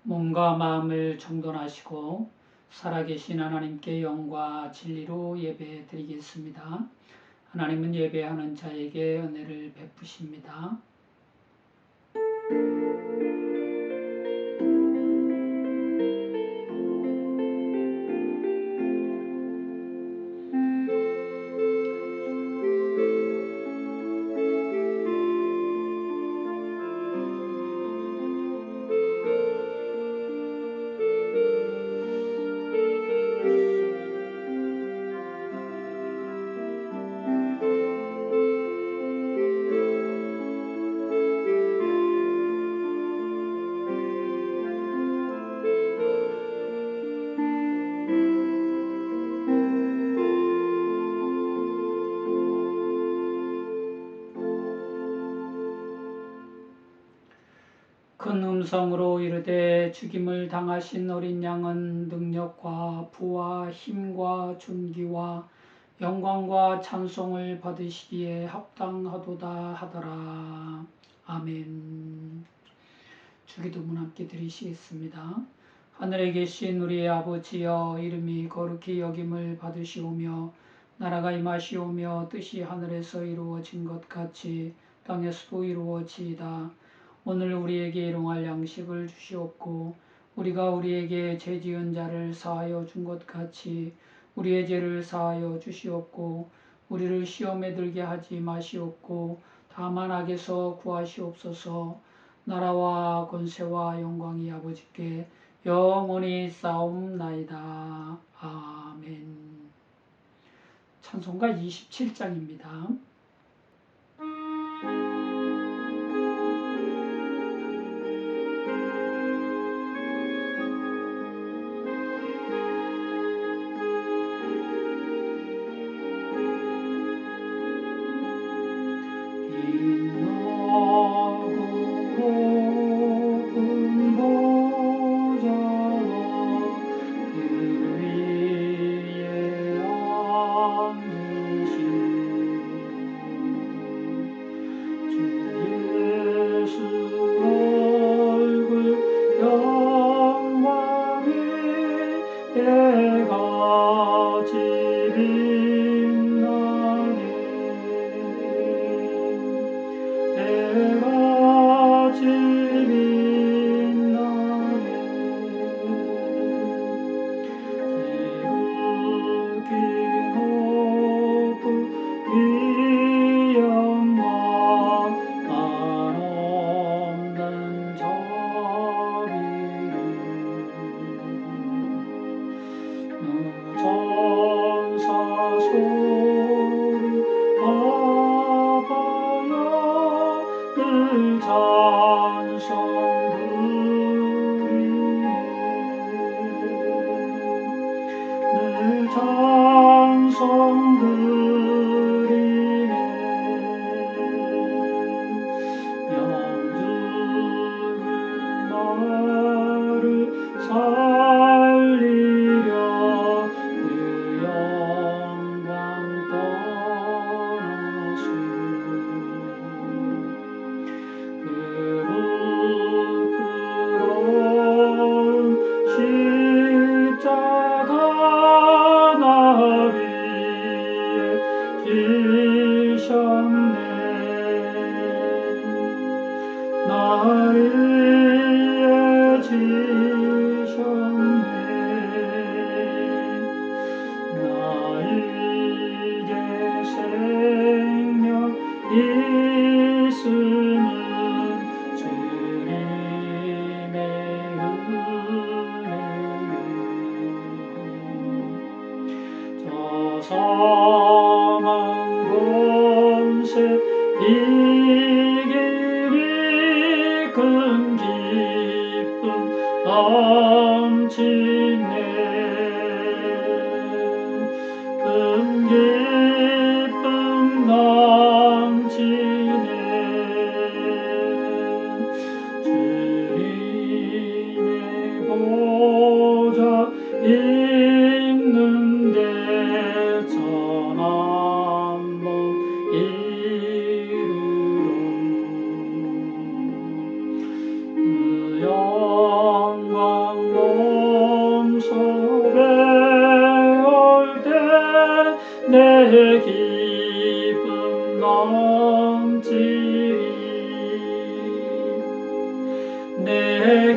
몸과 마음을 정돈하시고 살아계신 하나님께 영과 진리로 예배 드리겠습니다. 하나님은 예배하는 자에게 은혜를 베푸십니다. 큰 음성으로 이르되 죽임을 당하신 어린 양은 능력과 부와 힘과 존귀와 영광과 찬송을 받으시기에 합당하도다 하더라. 아멘. 주기도문 함께 드리시겠습니다. 하늘에 계신 우리의 아버지여, 이름이 거룩히 여김을 받으시오며 나라가 임하시오며 뜻이 하늘에서 이루어진 것 같이 땅에서도 이루어지이다. 오늘 우리에게 일용할 양식을 주시옵고 우리가 우리에게 죄 지은 자를 사하여 준 것 같이 우리의 죄를 사하여 주시옵고 우리를 시험에 들게 하지 마시옵고 다만 악에서 구하시옵소서. 나라와 권세와 영광이 아버지께 영원히 싸움나이다. 아멘. 찬송가 27장입니다.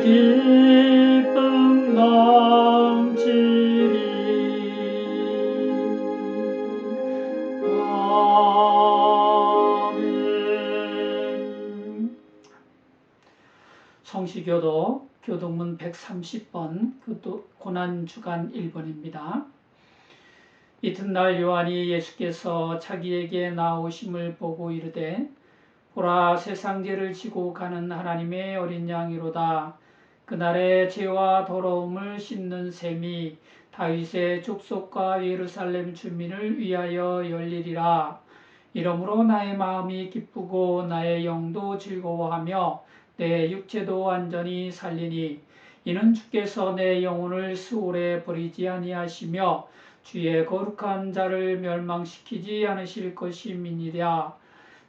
기쁨 넘치리. 아멘. 성시교도 교동문 130번 고난주간 1번입니다. 이튿날 요한이 예수께서 자기에게 나오심을 보고 이르되 보라, 세상 죄를 지고 가는 하나님의 어린 양이로다. 그날의 죄와 더러움을 씻는 셈이 다윗의 족속과 예루살렘 주민을 위하여 열리리라. 이러므로 나의 마음이 기쁘고 나의 영도 즐거워하며 내 육체도 완전히 살리니 이는 주께서 내 영혼을 스올에 버리지 아니하시며 주의 거룩한 자를 멸망시키지 않으실 것임이니라.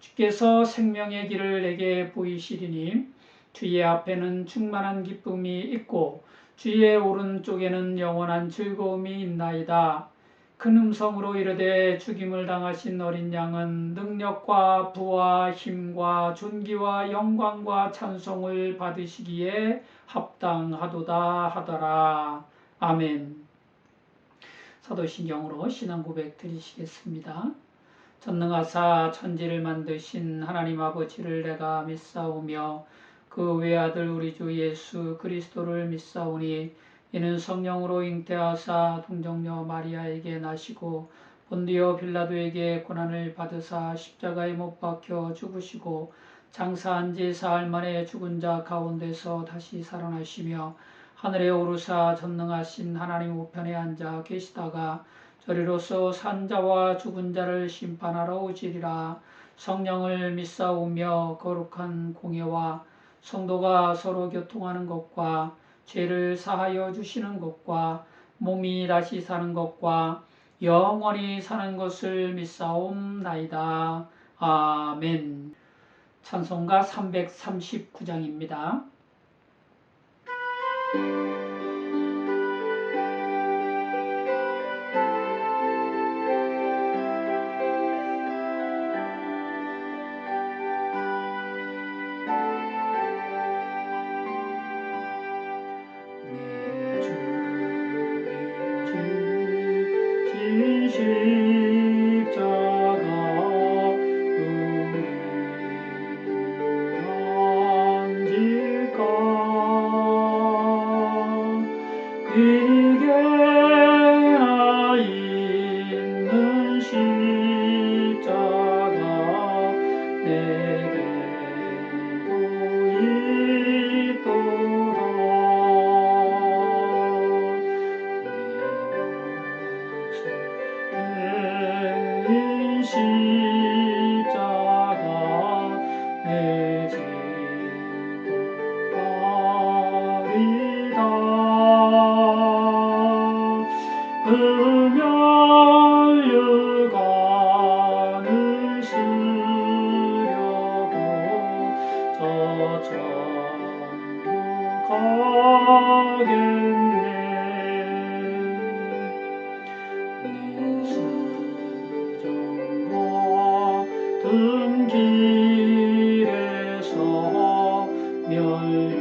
주께서 생명의 길을 내게 보이시리니 주의 앞에는 충만한 기쁨이 있고 주의 오른쪽에는 영원한 즐거움이 있나이다. 큰 음성으로 이르되 죽임을 당하신 어린 양은 능력과 부와 힘과 존귀와 영광과 찬송을 받으시기에 합당하도다 하더라. 아멘. 사도신경으로 신앙 고백 드리시겠습니다. 전능하사 천지를 만드신 하나님 아버지를 내가 믿사오며 그 외아들 우리 주 예수 그리스도를 믿사오니 이는 성령으로 잉태하사 동정녀 마리아에게 나시고 본디오 빌라도에게 고난을 받으사 십자가에 못 박혀 죽으시고 장사한 지 사흘 만에 죽은 자 가운데서 다시 살아나시며 하늘에 오르사 전능하신 하나님 우편에 앉아 계시다가 저리로서 산 자와 죽은 자를 심판하러 오시리라. 성령을 믿사오며 거룩한 공예와 성도가 서로 교통하는 것과 죄를 사하여 주시는 것과 몸이 다시 사는 것과 영원히 사는 것을 믿사옵나이다. 아멘. 찬송가 339장입니다. 십자가 이게나 있는 십자가 내게도 있도다. 내 십자가 내 지고 바리다. 멸류관을 쓰려고 저천로 가겠네. 네 수정과 등 길에서 멸류관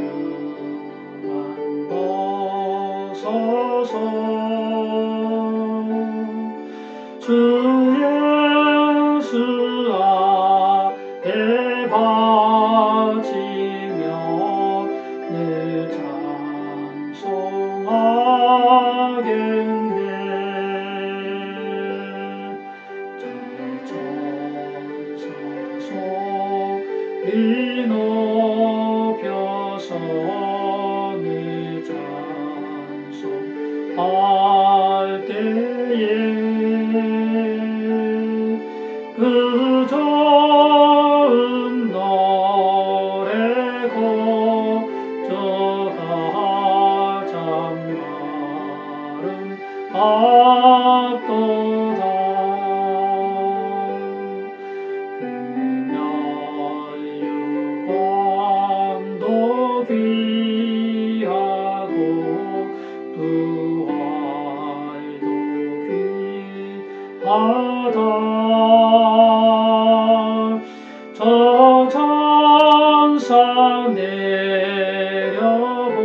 벗어서 주 예수 앞에 바치며 늘 찬송하겠네. 천사 소리 높여서 늘 찬송할 때에 그 좋은 노래 고저가 장마른 앞도다. 그 멸류관도 귀하고 부활도 귀하다. 저 천사 내려보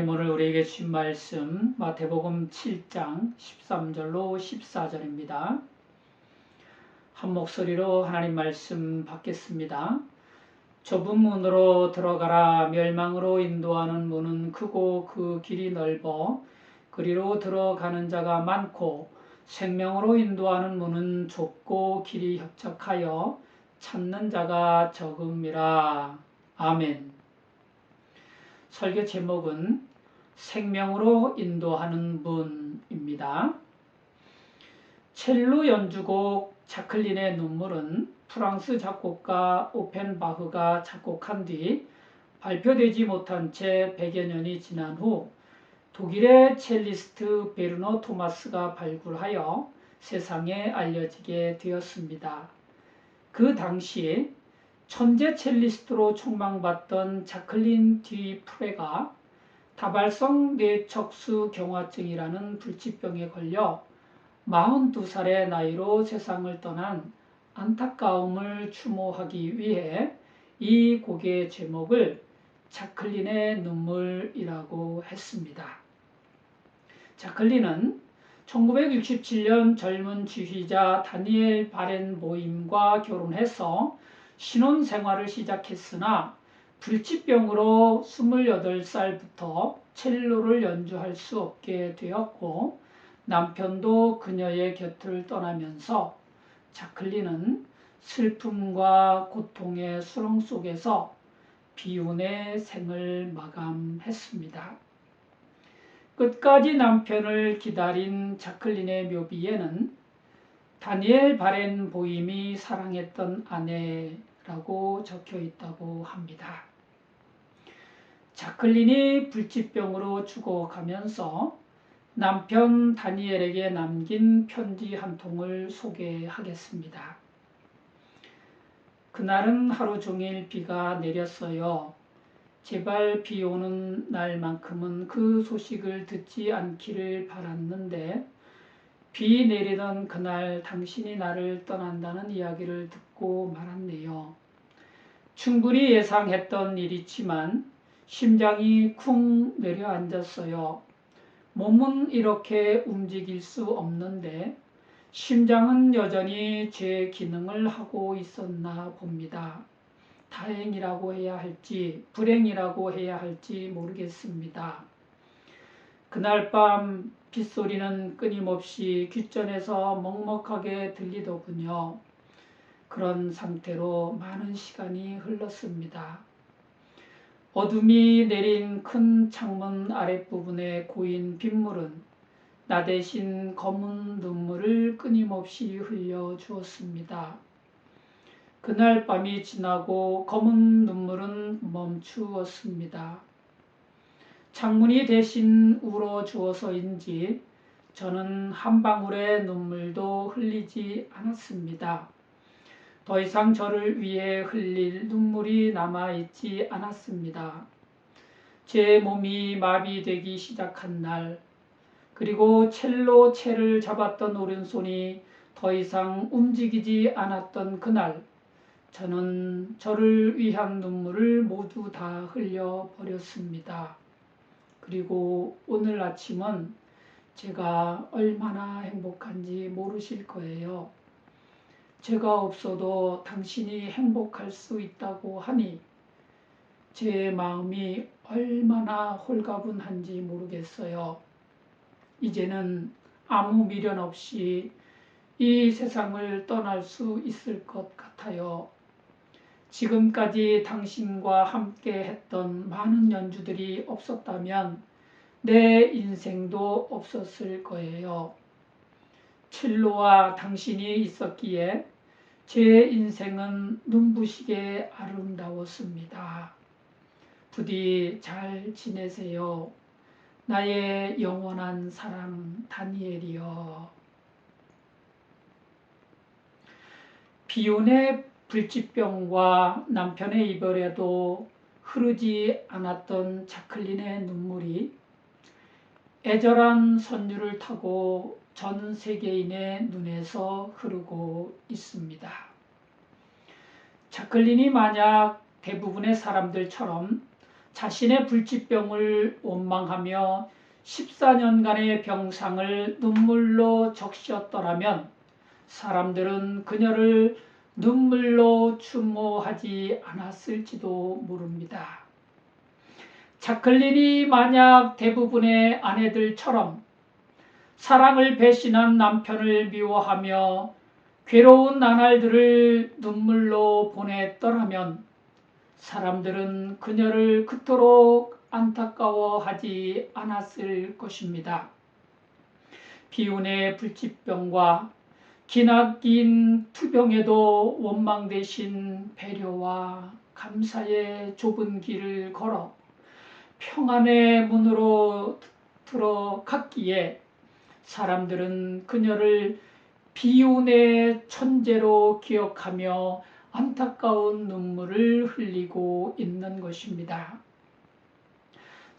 하나님 오늘 우리에게 주신 말씀 마태복음 7장 13절로 14절입니다. 한 목소리로 하나님 말씀 받겠습니다. 좁은 문으로 들어가라. 멸망으로 인도하는 문은 크고 그 길이 넓어 그리로 들어가는 자가 많고 생명으로 인도하는 문은 좁고 길이 협착하여 찾는 자가 적음이라. 아멘. 설교 제목은 생명으로 인도하는 문입니다. 첼로 연주곡 자클린의 눈물은 프랑스 작곡가 오펜바흐가 작곡한 뒤 발표되지 못한 채 100여 년이 지난 후 독일의 첼리스트 베르너 토마스가 발굴하여 세상에 알려지게 되었습니다. 그 당시 천재 첼리스트로 촉망받던 자클린 디 프레가 다발성 뇌척수 경화증이라는 불치병에 걸려 42살의 나이로 세상을 떠난 안타까움을 추모하기 위해 이 곡의 제목을 자클린의 눈물이라고 했습니다. 자클린은 1967년 젊은 지휘자 다니엘 바렌보임과 결혼해서 신혼생활을 시작했으나 불치병으로 28살부터 첼로를 연주할 수 없게 되었고 남편도 그녀의 곁을 떠나면서 자클린은 슬픔과 고통의 수렁 속에서 비운의 생을 마감했습니다. 끝까지 남편을 기다린 자클린의 묘비에는 다니엘 바렌보임이 사랑했던 아내라고 적혀 있다고 합니다. 자클린이 불치병으로 죽어가면서 남편 다니엘에게 남긴 편지 한 통을 소개하겠습니다. 그날은 하루 종일 비가 내렸어요. 제발 비 오는 날만큼은 그 소식을 듣지 않기를 바랐는데 비 내리던 그날 당신이 나를 떠난다는 이야기를 듣고 말았네요. 충분히 예상했던 일이지만 심장이 쿵 내려앉았어요. 몸은 이렇게 움직일 수 없는데 심장은 여전히 제 기능을 하고 있었나 봅니다. 다행이라고 해야 할지 불행이라고 해야 할지 모르겠습니다. 그날 밤 빗소리는 끊임없이 귓전에서 먹먹하게 들리더군요. 그런 상태로 많은 시간이 흘렀습니다. 어둠이 내린 큰 창문 아랫부분에 고인 빗물은 나 대신 검은 눈물을 끊임없이 흘려주었습니다. 그날 밤이 지나고 검은 눈물은 멈추었습니다. 창문이 대신 울어주어서인지 저는 한 방울의 눈물도 흘리지 않았습니다. 더 이상 저를 위해 흘릴 눈물이 남아있지 않았습니다. 제 몸이 마비되기 시작한 날, 그리고 첼로 채를 잡았던 오른손이 더 이상 움직이지 않았던 그날, 저는 저를 위한 눈물을 모두 다 흘려버렸습니다. 그리고 오늘 아침은 제가 얼마나 행복한지 모르실 거예요. 제가 없어도 당신이 행복할 수 있다고 하니 제 마음이 얼마나 홀가분한지 모르겠어요. 이제는 아무 미련 없이 이 세상을 떠날 수 있을 것 같아요. 지금까지 당신과 함께 했던 많은 연주들이 없었다면 내 인생도 없었을 거예요. 첼로와 당신이 있었기에 제 인생은 눈부시게 아름다웠습니다. 부디 잘 지내세요. 나의 영원한 사랑 다니엘이여. 비운의 불치병과 남편의 이별에도 흐르지 않았던 자클린의 눈물이 애절한 선율을 타고 전 세계인의 눈에서 흐르고 있습니다. 자클린이 만약 대부분의 사람들처럼 자신의 불치병을 원망하며 14년간의 병상을 눈물로 적셨더라면 사람들은 그녀를 눈물로 추모하지 않았을지도 모릅니다. 자클린이 만약 대부분의 아내들처럼 사랑을 배신한 남편을 미워하며 괴로운 나날들을 눈물로 보냈더라면 사람들은 그녀를 그토록 안타까워하지 않았을 것입니다. 비운의 불치병과 기나긴 투병에도 원망 대신 배려와 감사의 좁은 길을 걸어 평안의 문으로 들어갔기에 사람들은 그녀를 비운의 천재로 기억하며 안타까운 눈물을 흘리고 있는 것입니다.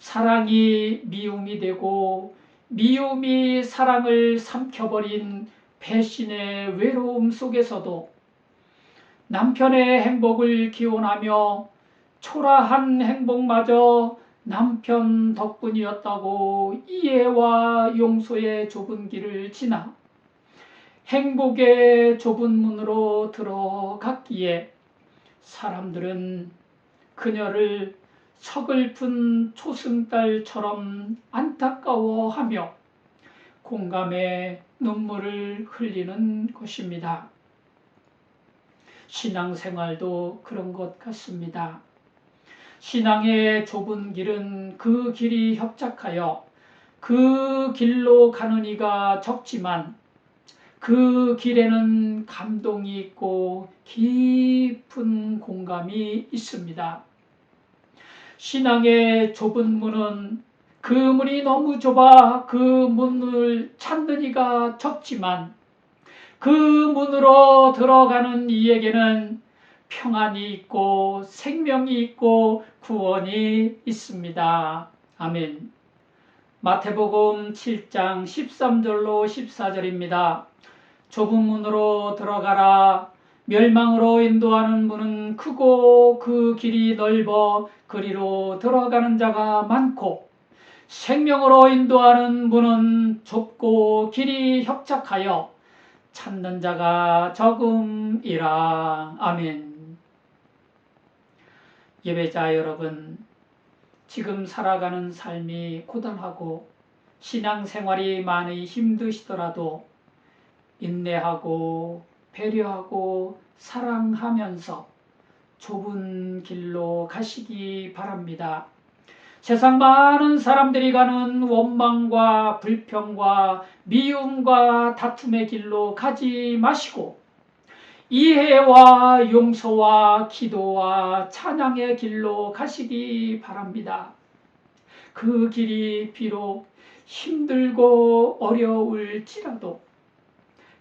사랑이 미움이 되고 미움이 사랑을 삼켜버린 배신의 외로움 속에서도 남편의 행복을 기원하며 초라한 행복마저 남편 덕분이었다고 이해와 용서의 좁은 길을 지나 행복의 좁은 문으로 들어갔기에 사람들은 그녀를 서글픈 초승달처럼 안타까워하며 공감의 눈물을 흘리는 것입니다. 신앙생활도 그런 것 같습니다. 신앙의 좁은 길은 그 길이 협착하여 그 길로 가는 이가 적지만 그 길에는 감동이 있고 깊은 공감이 있습니다. 신앙의 좁은 문은 그 문이 너무 좁아 그 문을 찾는 이가 적지만 그 문으로 들어가는 이에게는 평안이 있고 생명이 있고 구원이 있습니다. 아멘. 마태복음 7장 13절로 14절입니다. 좁은 문으로 들어가라. 멸망으로 인도하는 문은 크고 그 길이 넓어 그리로 들어가는 자가 많고 생명으로 인도하는 문은 좁고 길이 협착하여 찾는 자가 적음이라. 아멘. 예배자 여러분, 지금 살아가는 삶이 고단하고 신앙생활이 많이 힘드시더라도 인내하고 배려하고 사랑하면서 좁은 길로 가시기 바랍니다. 세상 많은 사람들이 가는 원망과 불평과 미움과 다툼의 길로 가지 마시고 이해와 용서와 기도와 찬양의 길로 가시기 바랍니다. 그 길이 비록 힘들고 어려울지라도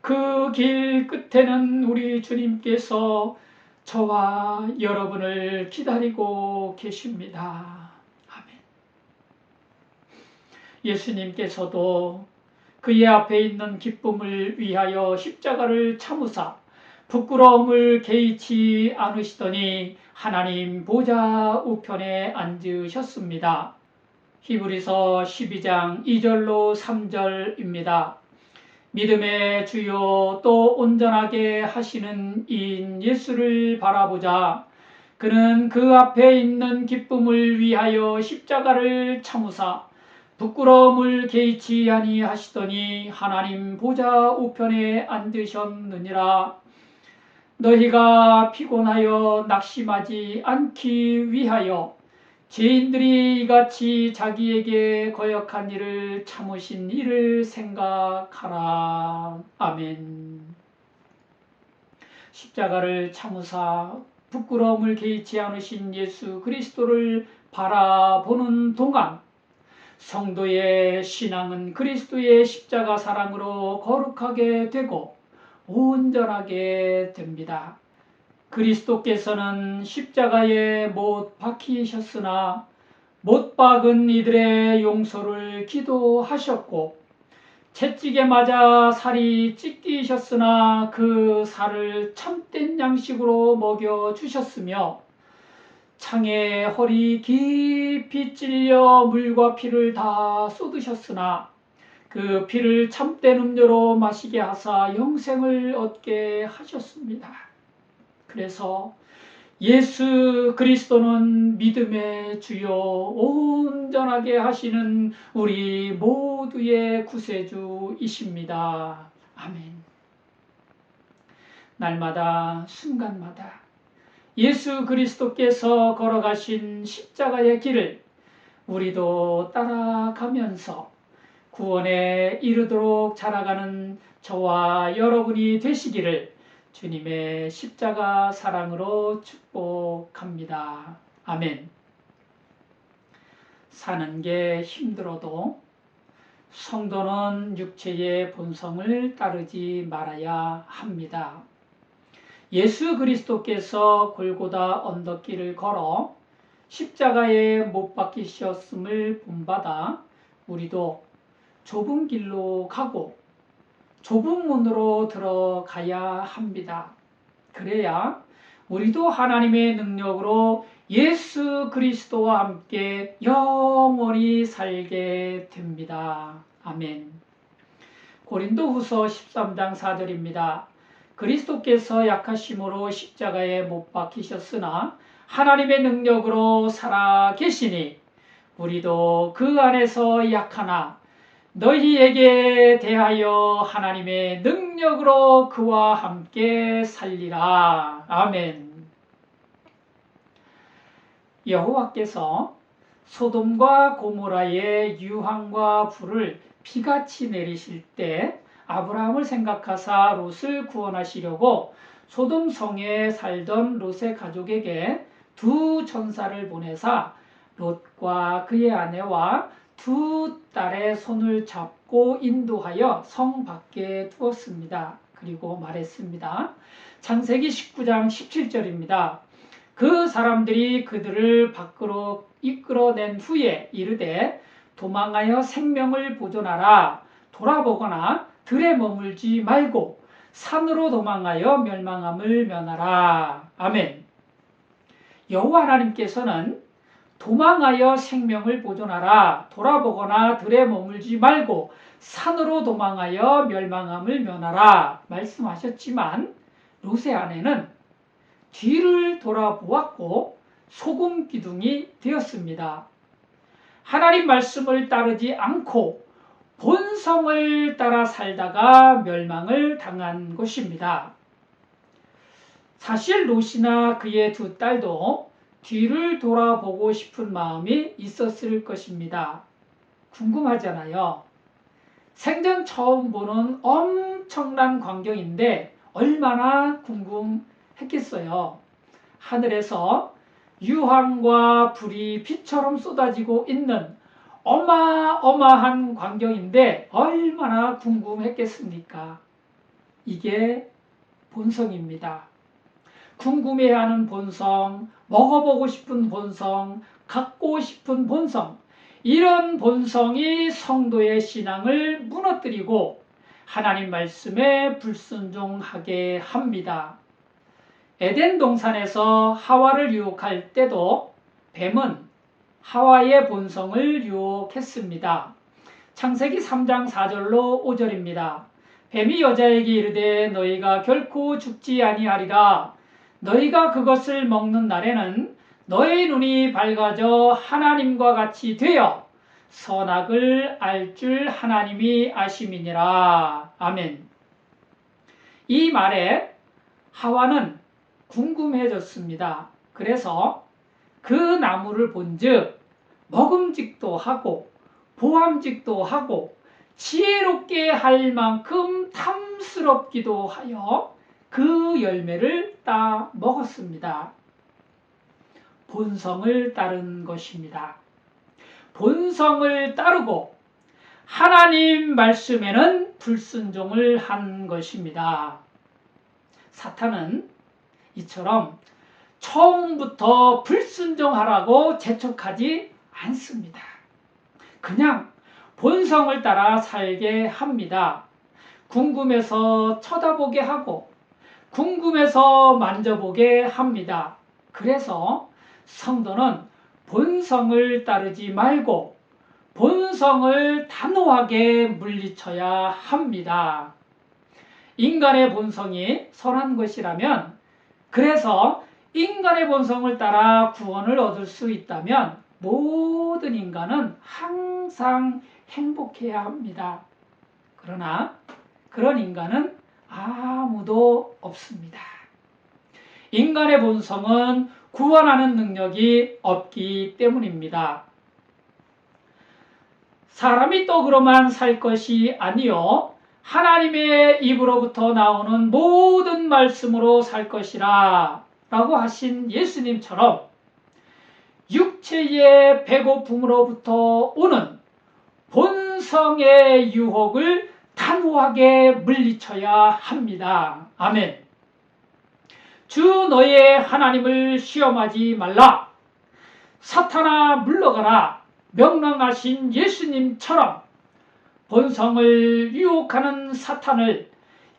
그 길 끝에는 우리 주님께서 저와 여러분을 기다리고 계십니다. 아멘. 예수님께서도 그의 앞에 있는 기쁨을 위하여 십자가를 참으사 부끄러움을 개의치 않으시더니 하나님 보좌 우편에 앉으셨습니다. 히브리서 12장 2절로 3절입니다. 믿음의 주요 또 온전하게 하시는 이인 예수를 바라보자. 그는 그 앞에 있는 기쁨을 위하여 십자가를 참으사 부끄러움을 개의치 아니하시더니 하나님 보좌 우편에 앉으셨느니라. 너희가 피곤하여 낙심하지 않기 위하여 죄인들이 이같이 자기에게 거역한 일을 참으신 이를 생각하라. 아멘. 십자가를 참으사 부끄러움을 개의치 않으신 예수 그리스도를 바라보는 동안 성도의 신앙은 그리스도의 십자가 사랑으로 거룩하게 되고 온전하게 됩니다. 그리스도께서는 십자가에 못 박히셨으나 못 박은 이들의 용서를 기도하셨고 채찍에 맞아 살이 찢기셨으나 그 살을 참된 양식으로 먹여주셨으며 창에 허리 깊이 찔려 물과 피를 다 쏟으셨으나 그 피를 참된 음료로 마시게 하사 영생을 얻게 하셨습니다. 그래서 예수 그리스도는 믿음의 주요 온전하게 하시는 우리 모두의 구세주이십니다. 아멘. 날마다 순간마다 예수 그리스도께서 걸어가신 십자가의 길을 우리도 따라가면서 구원에 이르도록 자라가는 저와 여러분이 되시기를 주님의 십자가 사랑으로 축복합니다. 아멘. 사는 게 힘들어도 성도는 육체의 본성을 따르지 말아야 합니다. 예수 그리스도께서 골고다 언덕길을 걸어 십자가에 못 박히셨음을 본받아 우리도 좁은 길로 가고 좁은 문으로 들어가야 합니다. 그래야 우리도 하나님의 능력으로 예수 그리스도와 함께 영원히 살게 됩니다. 아멘. 고린도후서 13장 4절입니다. 그리스도께서 약하심으로 십자가에 못 박히셨으나 하나님의 능력으로 살아 계시니 우리도 그 안에서 약하나 너희에게 대하여 하나님의 능력으로 그와 함께 살리라. 아멘. 여호와께서 소돔과 고모라의 유황과 불을 비같이 내리실 때 아브라함을 생각하사 롯을 구원하시려고 소돔 성에 살던 롯의 가족에게 두 천사를 보내사 롯과 그의 아내와 두 딸의 손을 잡고 인도하여 성 밖에 두었습니다. 그리고 말했습니다. 창세기 19장 17절입니다. 그 사람들이 그들을 밖으로 이끌어낸 후에 이르되 도망하여 생명을 보존하라. 돌아보거나 들에 머물지 말고 산으로 도망하여 멸망함을 면하라. 아멘. 여호와 하나님께서는 도망하여 생명을 보존하라. 돌아보거나 들에 머물지 말고 산으로 도망하여 멸망함을 면하라. 말씀하셨지만 롯의 아내는 뒤를 돌아보았고 소금 기둥이 되었습니다. 하나님 말씀을 따르지 않고 본성을 따라 살다가 멸망을 당한 것입니다. 사실 롯이나 그의 두 딸도 뒤를 돌아보고 싶은 마음이 있었을 것입니다. 궁금하잖아요. 생전 처음 보는 엄청난 광경인데 얼마나 궁금했겠어요. 하늘에서 유황과 불이 비처럼 쏟아지고 있는 어마어마한 광경인데 얼마나 궁금했겠습니까? 이게 본성입니다. 궁금해하는 본성, 먹어보고 싶은 본성, 갖고 싶은 본성, 이런 본성이 성도의 신앙을 무너뜨리고 하나님 말씀에 불순종하게 합니다. 에덴 동산에서 하와를 유혹할 때도 뱀은 하와의 본성을 유혹했습니다. 창세기 3장 4절로 5절입니다. 뱀이 여자에게 이르되 너희가 결코 죽지 아니하리라. 너희가 그것을 먹는 날에는 너희 눈이 밝아져 하나님과 같이 되어 선악을 알 줄 하나님이 아심이니라. 아멘. 이 말에 하와는 궁금해졌습니다. 그래서 그 나무를 본즉 먹음직도 하고 보암직도 하고 지혜롭게 할 만큼 탐스럽기도 하여 그 열매를 따 먹었습니다. 본성을 따른 것입니다. 본성을 따르고 하나님 말씀에는 불순종을 한 것입니다. 사탄은 이처럼 처음부터 불순종하라고 재촉하지 않습니다. 그냥 본성을 따라 살게 합니다. 궁금해서 쳐다보게 하고 궁금해서 만져보게 합니다. 그래서 성도는 본성을 따르지 말고 본성을 단호하게 물리쳐야 합니다. 인간의 본성이 선한 것이라면, 그래서 인간의 본성을 따라 구원을 얻을 수 있다면 모든 인간은 항상 행복해야 합니다. 그러나 그런 인간은 아무도 없습니다. 인간의 본성은 구원하는 능력이 없기 때문입니다. 사람이 떡으로만 살 것이 아니요 하나님의 입으로부터 나오는 모든 말씀으로 살 것이라 라고 하신 예수님처럼 육체의 배고픔으로부터 오는 본성의 유혹을 단호하게 물리쳐야 합니다. 아멘. 주 너의 하나님을 시험하지 말라. 사탄아 물러가라. 명령하신 예수님처럼 본성을 유혹하는 사탄을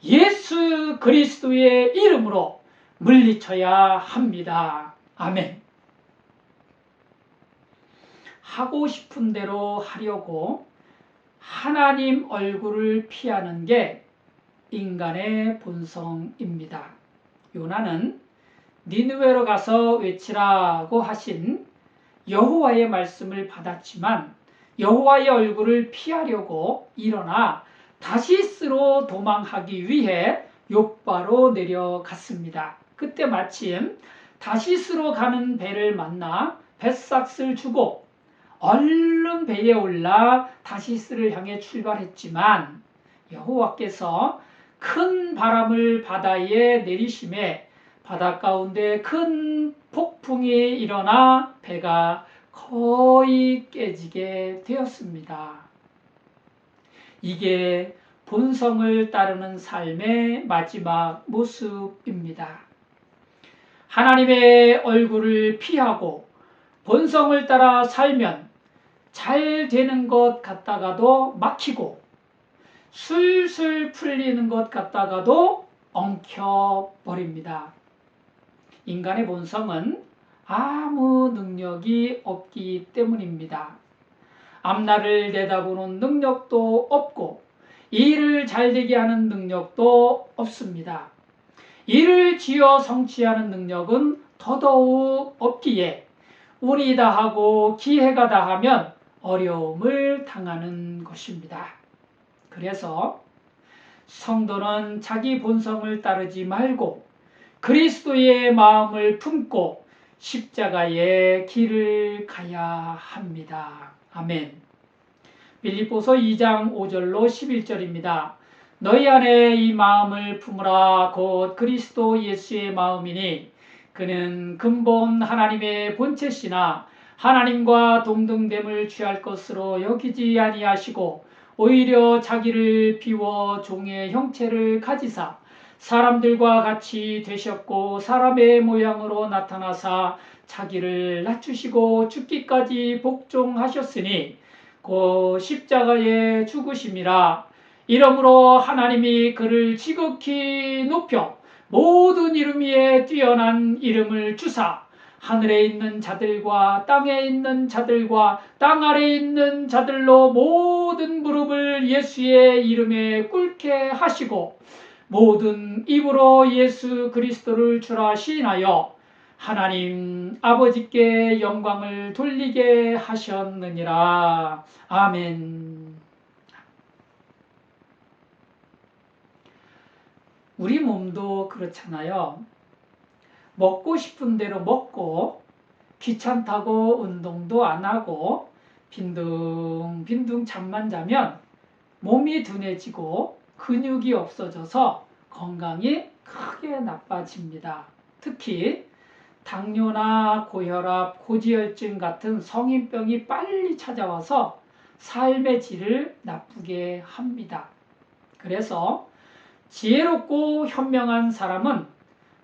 예수 그리스도의 이름으로 물리쳐야 합니다. 아멘. 하고 싶은 대로 하려고 하나님 얼굴을 피하는 게 인간의 본성입니다. 요나는 니느웨로 가서 외치라고 하신 여호와의 말씀을 받았지만 여호와의 얼굴을 피하려고 일어나 다시스로 도망하기 위해 욥바로 내려갔습니다. 그때 마침 다시스로 가는 배를 만나 뱃삭을 주고 얼른 배에 올라 다시스를 향해 출발했지만 여호와께서 큰 바람을 바다에 내리심에 바다 가운데 큰 폭풍이 일어나 배가 거의 깨지게 되었습니다. 이게 본성을 따르는 삶의 마지막 모습입니다. 하나님의 얼굴을 피하고 본성을 따라 살면 잘 되는 것 같다가도 막히고 술술 풀리는 것 같다가도 엉켜버립니다. 인간의 본성은 아무 능력이 없기 때문입니다. 앞날을 내다보는 능력도 없고 일을 잘되게 하는 능력도 없습니다. 일을 지어 성취하는 능력은 더더욱 없기에 운이 다하고 기회가 다하면 어려움을 당하는 것입니다. 그래서 성도는 자기 본성을 따르지 말고 그리스도의 마음을 품고 십자가의 길을 가야 합니다. 아멘. 빌립보서 2장 5절로 11절입니다. 너희 안에 이 마음을 품으라. 곧 그리스도 예수의 마음이니 그는 근본 하나님의 본체시나 하나님과 동등됨을 취할 것으로 여기지 아니하시고 오히려 자기를 비워 종의 형체를 가지사 사람들과 같이 되셨고 사람의 모양으로 나타나사 자기를 낮추시고 죽기까지 복종하셨으니 곧 십자가에 죽으심이라. 이러므로 하나님이 그를 지극히 높여 모든 이름 위에 뛰어난 이름을 주사 하늘에 있는 자들과 땅에 있는 자들과 땅 아래에 있는 자들로 모든 무릎을 예수의 이름에 꿇게 하시고 모든 입으로 예수 그리스도를 주라 시인하여 하나님 아버지께 영광을 돌리게 하셨느니라. 아멘. 우리 몸도 그렇잖아요. 먹고 싶은 대로 먹고 귀찮다고 운동도 안 하고 빈둥빈둥 잠만 자면 몸이 둔해지고 근육이 없어져서 건강이 크게 나빠집니다. 특히 당뇨나 고혈압, 고지혈증 같은 성인병이 빨리 찾아와서 삶의 질을 나쁘게 합니다. 그래서 지혜롭고 현명한 사람은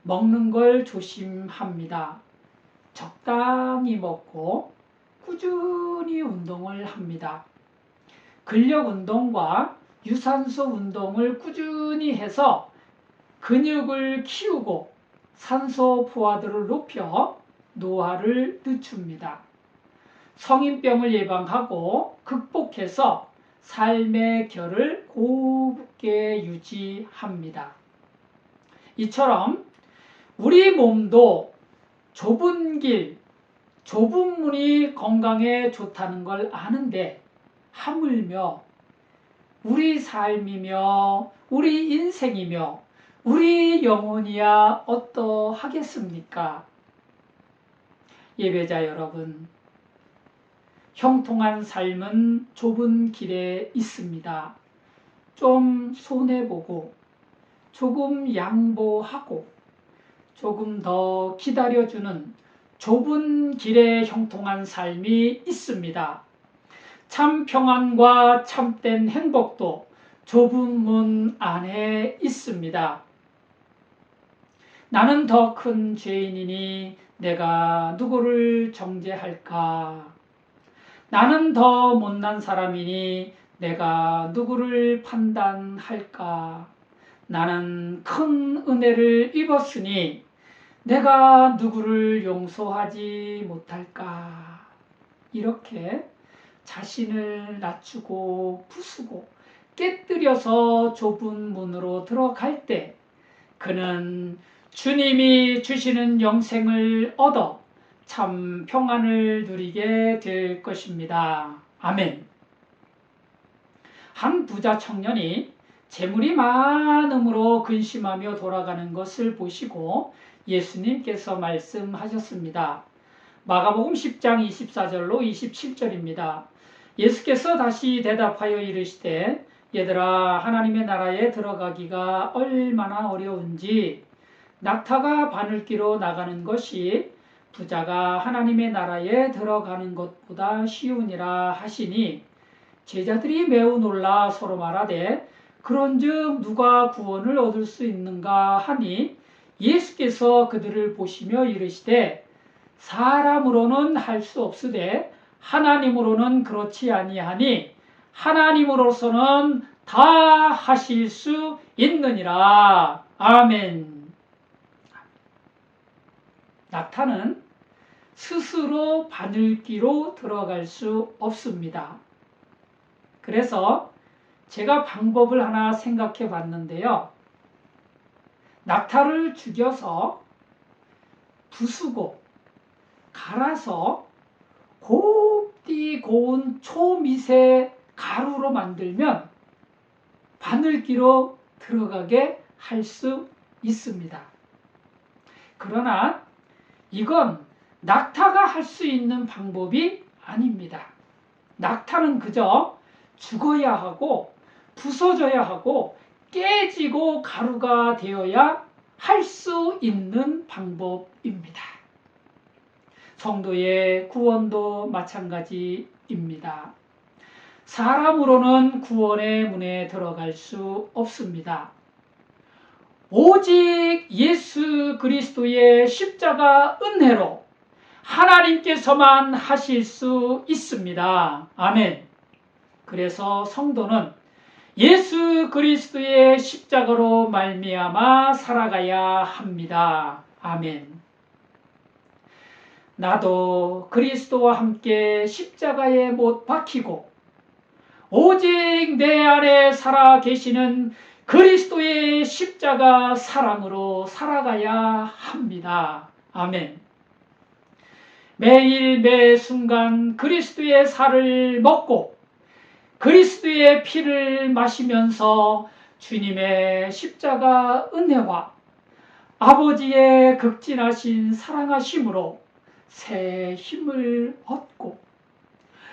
먹는 걸 조심합니다. 적당히 먹고 꾸준히 운동을 합니다. 근력 운동과 유산소 운동을 꾸준히 해서 근육을 키우고 산소 포화도를 높여 노화를 늦춥니다. 성인병을 예방하고 극복해서 삶의 결을 곱게 유지합니다. 이처럼 우리 몸도 좁은 길, 좁은 문이 건강에 좋다는 걸 아는데 하물며 우리 삶이며 우리 인생이며 우리 영혼이야 어떠하겠습니까? 예배자 여러분, 형통한 삶은 좁은 길에 있습니다. 좀 손해보고 조금 양보하고 조금 더 기다려주는 좁은 길에 형통한 삶이 있습니다. 참 평안과 참된 행복도 좁은 문 안에 있습니다. 나는 더 큰 죄인이니 내가 누구를 정죄할까? 나는 더 못난 사람이니 내가 누구를 판단할까? 나는 큰 은혜를 입었으니 내가 누구를 용서하지 못할까? 이렇게 자신을 낮추고 부수고 깨뜨려서 좁은 문으로 들어갈 때 그는 주님이 주시는 영생을 얻어 참 평안을 누리게 될 것입니다. 아멘. 한 부자 청년이 재물이 많음으로 근심하며 돌아가는 것을 보시고 예수님께서 말씀하셨습니다. 마가복음 10장 24절로 27절입니다. 예수께서 다시 대답하여 이르시되 얘들아, 하나님의 나라에 들어가기가 얼마나 어려운지 낙타가 바늘귀로 나가는 것이 부자가 하나님의 나라에 들어가는 것보다 쉬우니라 하시니 제자들이 매우 놀라 서로 말하되 그런즉 누가 구원을 얻을 수 있는가 하니 예수께서 그들을 보시며 이르시되 사람으로는 할 수 없으되 하나님으로는 그렇지 아니하니 하나님으로서는 다 하실 수 있느니라. 아멘. 낙타는 스스로 바늘귀로 들어갈 수 없습니다. 그래서 제가 방법을 하나 생각해 봤는데요. 낙타를 죽여서 부수고 갈아서 곱디 고운 초미세 가루로 만들면 바늘귀로 들어가게 할 수 있습니다. 그러나 이건 낙타가 할 수 있는 방법이 아닙니다. 낙타는 그저 죽어야 하고 부서져야 하고 깨지고 가루가 되어야 할 수 있는 방법입니다. 성도의 구원도 마찬가지입니다. 사람으로는 구원의 문에 들어갈 수 없습니다. 오직 예수 그리스도의 십자가 은혜로 하나님께서만 하실 수 있습니다. 아멘. 그래서 성도는 예수 그리스도의 십자가로 말미암아 살아가야 합니다. 아멘. 나도 그리스도와 함께 십자가에 못 박히고 오직 내 안에 살아 계시는 그리스도의 십자가 사랑으로 살아가야 합니다. 아멘. 매일 매 순간 그리스도의 살을 먹고 그리스도의 피를 마시면서 주님의 십자가 은혜와 아버지의 극진하신 사랑하심으로 새 힘을 얻고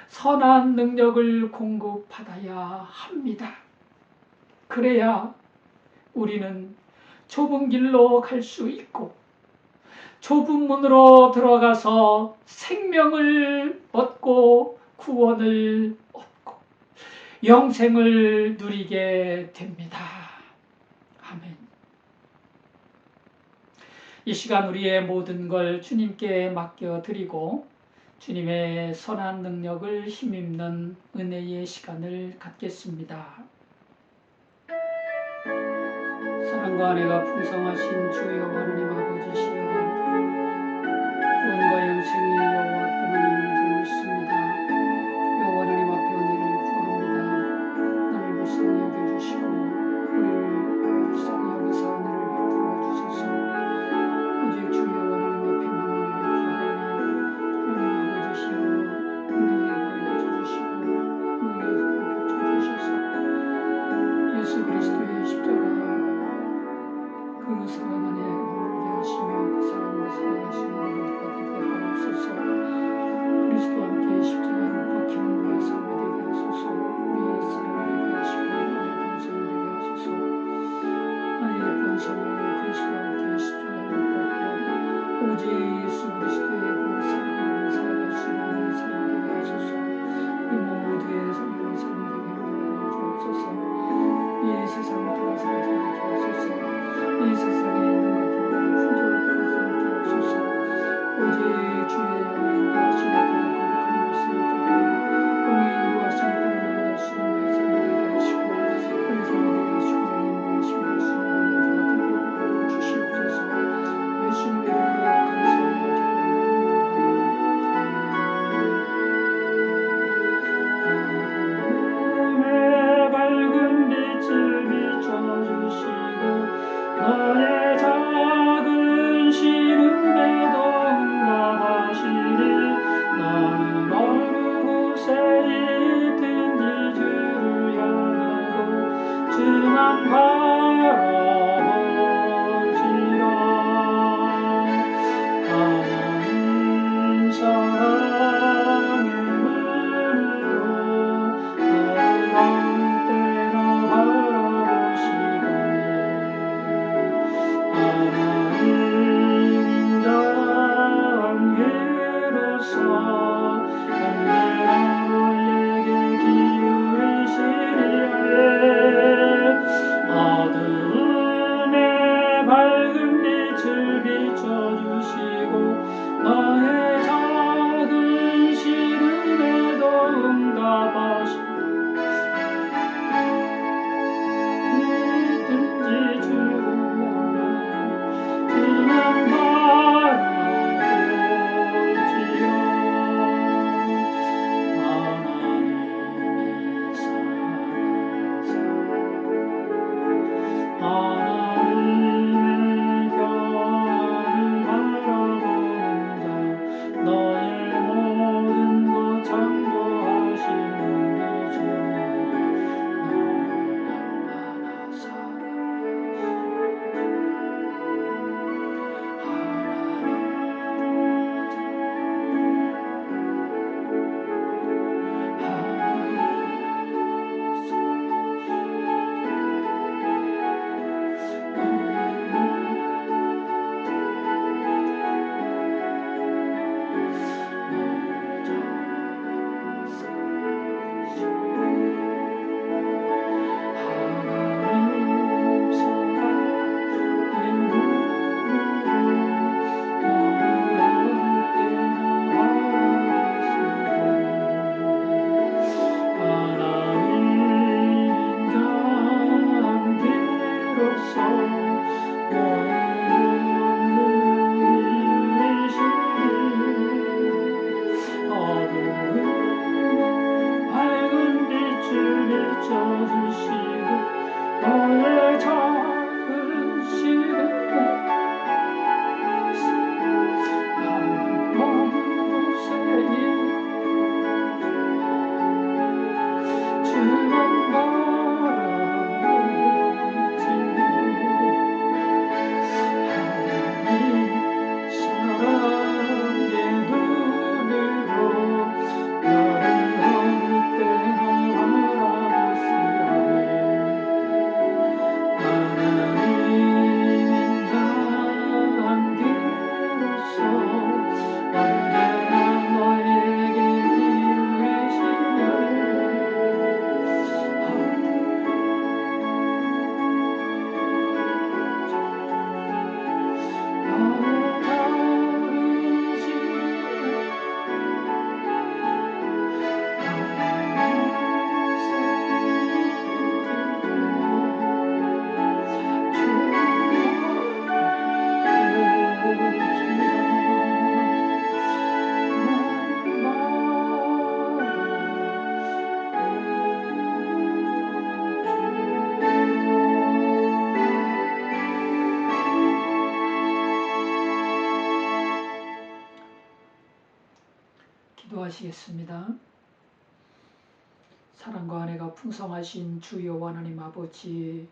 선한 능력을 공급받아야 합니다. 그래야 우리는 좁은 길로 갈 수 있고 좁은 문으로 들어가서 생명을 얻고 구원을 얻고 영생을 누리게 됩니다. 아멘. 이 시간 우리의 모든 걸 주님께 맡겨드리고 주님의 선한 능력을 힘입는 은혜의 시간을 갖겠습니다. 사랑과 은혜가 풍성하신 주여 하나님 아버지시여 구원과 오직 예수 그리스도의 그 사랑을 살아가시는 삶이 되게 하소서. 이 모두의 삶을 되게 인도하여 주옵소서. 이 세상을 돌아서지 않게 하소서. 이 세상에 있는 것들과 풍조를 따르지 않게 하소서. 오직 주의 영의 인도하심에 따라 거룩한 모습을 따르며 공의 인도하심에 따라 나아갈 수 있는 나의 삶이 되게 하시고 그의 삶이 되게 하시고 주의 인도하심을 할 수 있는 우리 모두가 되게 하여 주시옵소서. 예수님의 이름으로 감사하며 기도합니다. 밝은 빛을 비춰주시고 너의 작은 시름에도 응답하시리. 너는 어느 곳에 있든지 주를 향하고 주만 바라보시라. 하나님 사랑의 눈으로 너를 아무 때나 바라보시거니 하나님 인자한 귀로서 언제나 너에게 기울이시리에. 어두움에 밝은 빛을 비춰주시고 너의 작은 시름에도 응답하시고 있든지 주를 향하여 주만 바라볼지라. 하나님의 사랑 하나님의 평안을 바라보는 자 너의 모든 것 창조하신 우리 주 너를 날마다 사랑하시는 밝은 빛을 비춰주시고 너의 작은 시름에 나는 어느 곳에 주만 바라보지. 하나님 사랑의 눈으로 너를 어느 때나 바라보시라니. 하나님 인자한 귀로서 언제나 너에게 기울이시며 너의 작은 시름에 기도하시겠습니다. 사랑과 은혜가 풍성하신 주 여호와 하나님 아버지,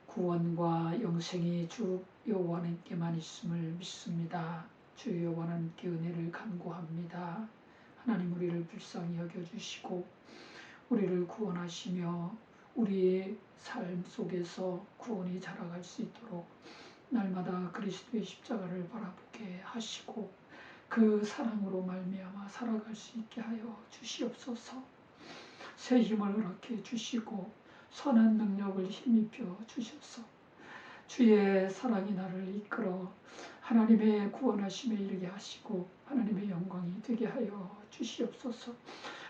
구원과 영생이 주 여호와 하나님께만 있음을 믿습니다. 주 여호와 하나님께 은혜를 간구합니다. 하나님 우리를 불쌍히 여겨주시고 우리를 구원하시며 우리의 삶 속에서 구원이 자라갈 수 있도록 날마다 그리스도의 십자가를 바라보게 하시고 그 사랑으로 말미암아 살아갈 수 있게 하여 주시옵소서. 새 힘을 허락해 주시고 선한 능력을 힘입혀 주셔서 주의 사랑이 나를 이끌어 하나님의 구원하심에 이르게 하시고 하나님의 영광이 되게 하여 주시옵소서.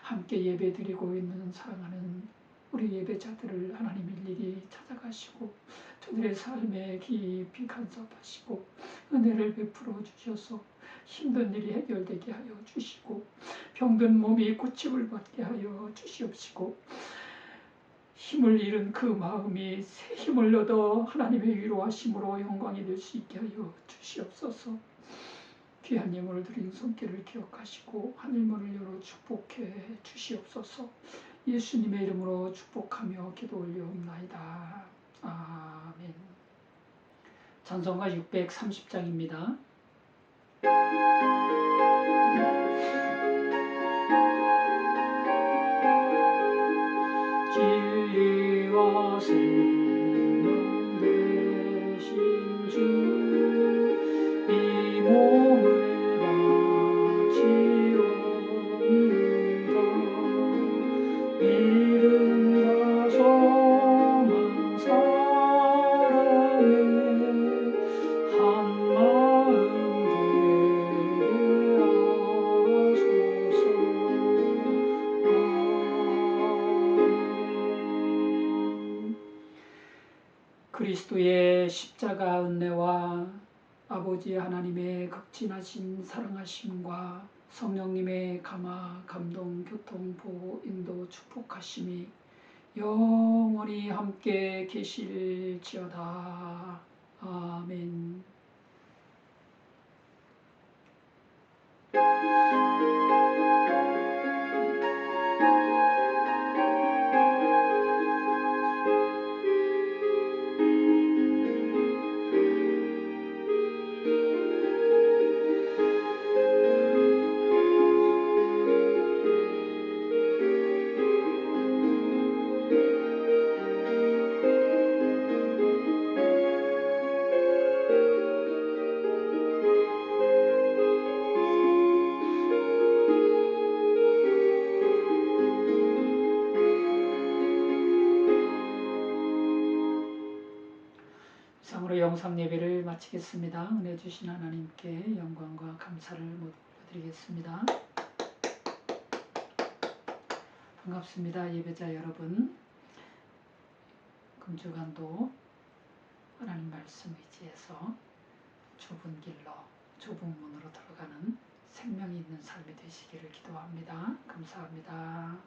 함께 예배드리고 있는 사랑하는 우리 예배자들을 하나님 일일이 찾아가시고 저들의 삶에 깊이 간섭하시고 은혜를 베풀어 주셔서 힘든 일이 해결되게 하여 주시고 병든 몸이 고침을 받게 하여 주시옵시고 힘을 잃은 그 마음이 새 힘을 얻어 하나님의 위로하심으로 영광이 될 수 있게 하여 주시옵소서. 귀한 예물을 드린 손길을 기억하시고 하늘문을 열어 축복해 주시옵소서. 예수님의 이름으로 축복하며 기도 올려옵나이다. 아멘. 찬송가 630장입니다. 진리와 생명 되신 주 이 몸을 바치옵니다. 믿음과 소망 사랑에 한 마음 되게 하소서. 아멘. 그리스도의 십자가 은혜와 아버지 하나님의 극진하신 사랑하심과 성령님의 감화, 감동, 교통, 보호, 인도, 축복하심이 영원히 함께 계실지어다. 아멘. 이상으로 영상 예배를 마치겠습니다. 은혜 주신 하나님께 영광과 감사를 모두 올려드리겠습니다. 반갑습니다. 예배자 여러분. 금주간도 하나님 말씀 의지해서 좁은 길로 좁은 문으로 들어가는 생명이 있는 삶이 되시기를 기도합니다. 감사합니다.